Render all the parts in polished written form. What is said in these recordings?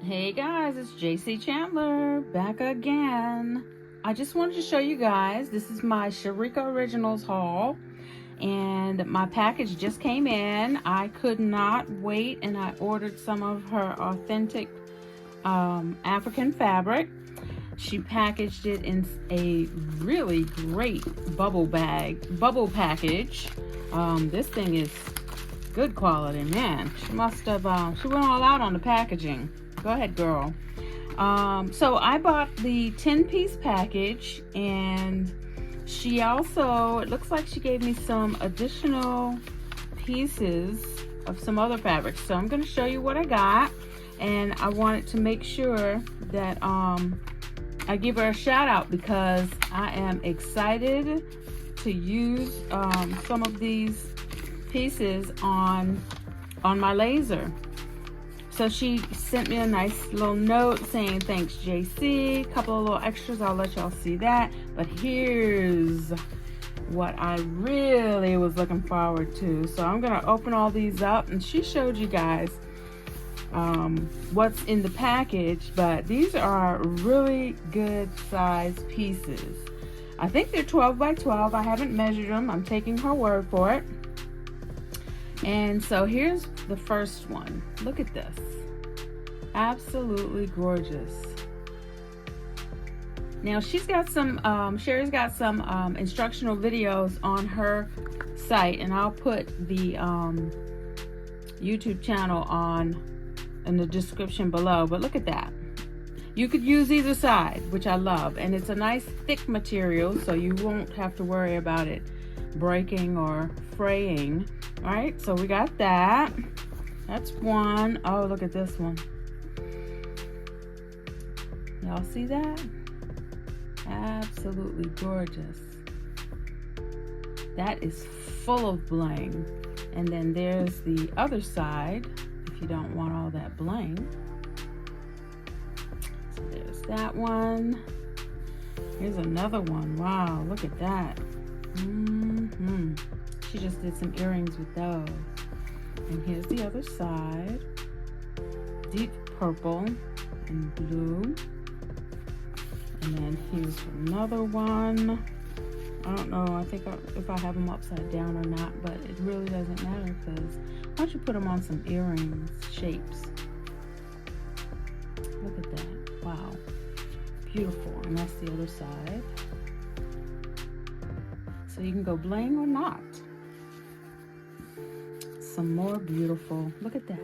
Hey guys, it's JayCee Chandler back again. I just wanted to show you guys, this is my Sharika Originals haul, and my package just came in. I could not wait, and I ordered some of her authentic African fabric. She packaged it in a really great bubble package. This thing is good quality, man. She must have she went all out on the packaging. Go ahead, girl. So I bought the 10-piece package, and she also, it looks like she gave me some additional pieces of some other fabrics. So I'm going to show you what I got, and I wanted to make sure that I give her a shout out because I am excited to use some of these pieces on my laser. So she sent me a nice little note saying thanks JayCee, a couple of little extras, I'll let y'all see that. But here's what I really was looking forward to. So I'm gonna open all these up, and she showed you guys what's in the package, but these are really good size pieces. I think they're 12 by 12. I haven't measured them. I'm taking her word for it. And so here's the first one. Look at this. Absolutely gorgeous. Now she's got some, Sherry's got some instructional videos on her site, and I'll put the YouTube channel in the description below. But look at that. You could use either side, which I love, and it's a nice thick material, so you won't have to worry about it breaking or fraying. All right, so we got that. That's one. Oh, look at this one. Y'all see that? Absolutely gorgeous. That is full of bling. And then there's the other side, if you don't want all that bling. So there's that one. Here's another one. Wow, look at that. She just did some earrings with those. And here's the other side. Deep purple and blue. And then here's another one. I don't know, I think if I have them upside down or not, but it really doesn't matter because why don't you put them on some earrings shapes. Look at that. Wow. Beautiful. And that's the other side. So you can go bling or not. Some more beautiful, look at that,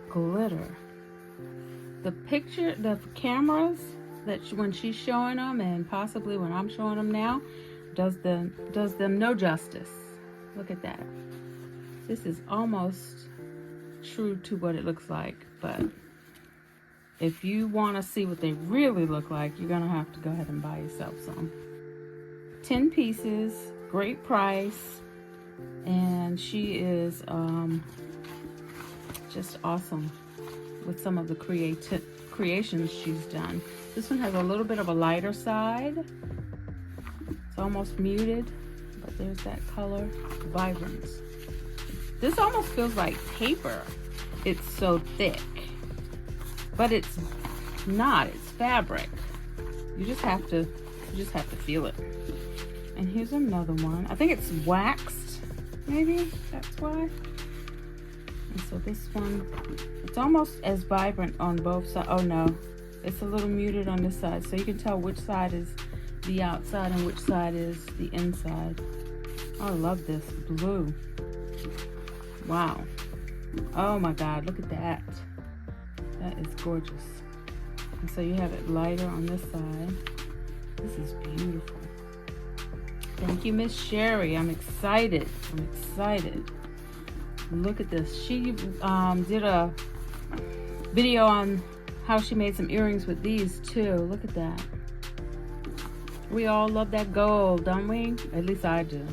glitter. The cameras that when she's showing them, and possibly when I'm showing them now, does them no justice. Look at that. This is almost true to what it looks like, but if you want to see what they really look like, you're gonna have to go ahead and buy yourself some. 10 pieces, great price. And she is just awesome with some of the creations she's done. This one has a little bit of a lighter side. It's almost muted, but there's that color, vibrance. This almost feels like paper. It's so thick, but it's not. It's fabric. You just have to feel it. And here's another one. I think it's waxed. Maybe that's why. And so this one, it's almost as vibrant on both sides. Oh no, it's a little muted on this side, so you can tell which side is the outside and which side is the inside. Oh, I love this blue. Wow. Oh my God, look at that. That is gorgeous. And so you have it lighter on this side. This is beautiful. Thank you, Miss Sherry. I'm excited. Look at this. She did a video on how she made some earrings with these too. Look at that. We all love that gold, don't we? At least I do.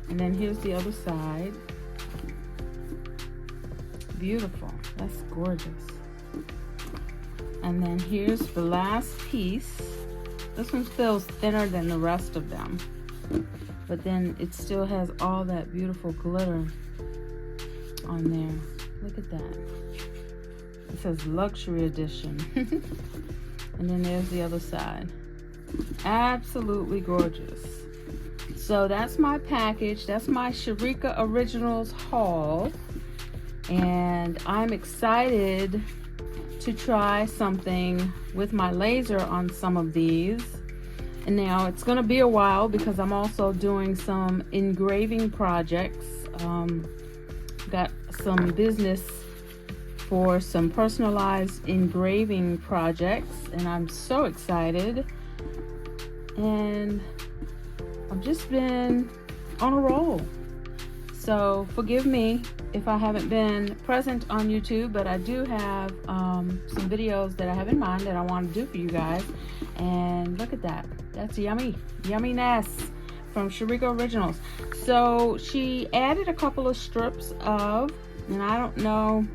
And then here's the other side. Beautiful. That's gorgeous. And then here's the last piece. This one feels thinner than the rest of them, but then it still has all that beautiful glitter on there. Look at that. It says luxury edition. And then there's the other side. Absolutely gorgeous. So that's my package. That's my Sharika Originals haul. And I'm excited to try something with my laser on some of these. And now it's going to be a while because I'm also doing some engraving projects. Got some business for some personalized engraving projects, and I'm so excited. And I've just been on a roll. So forgive me if I haven't been present on YouTube, but I do have some videos that I have in mind that I want to do for you guys. And look at that. That's yummy. Yumminess from Sharika Originals. So she added a couple of strips of, and I don't know,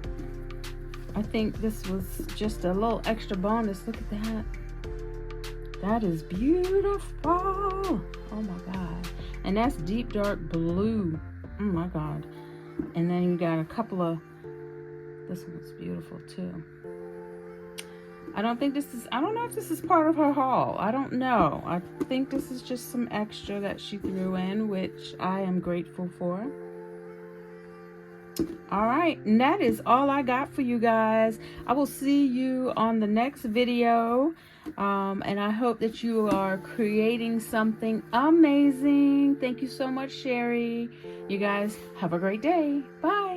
I think this was just a little extra bonus. Look at that. That is beautiful. Oh my God. And that's deep dark blue. Oh my God. And then you got a couple of, this one's beautiful too. I don't know if this is part of her haul. I don't know. I think this is just some extra that she threw in, which I am grateful for. All right, and that is all I got for you guys. I will see you on the next video. And I hope that you are creating something amazing. Thank you so much, Sherry. You guys have a great day. Bye.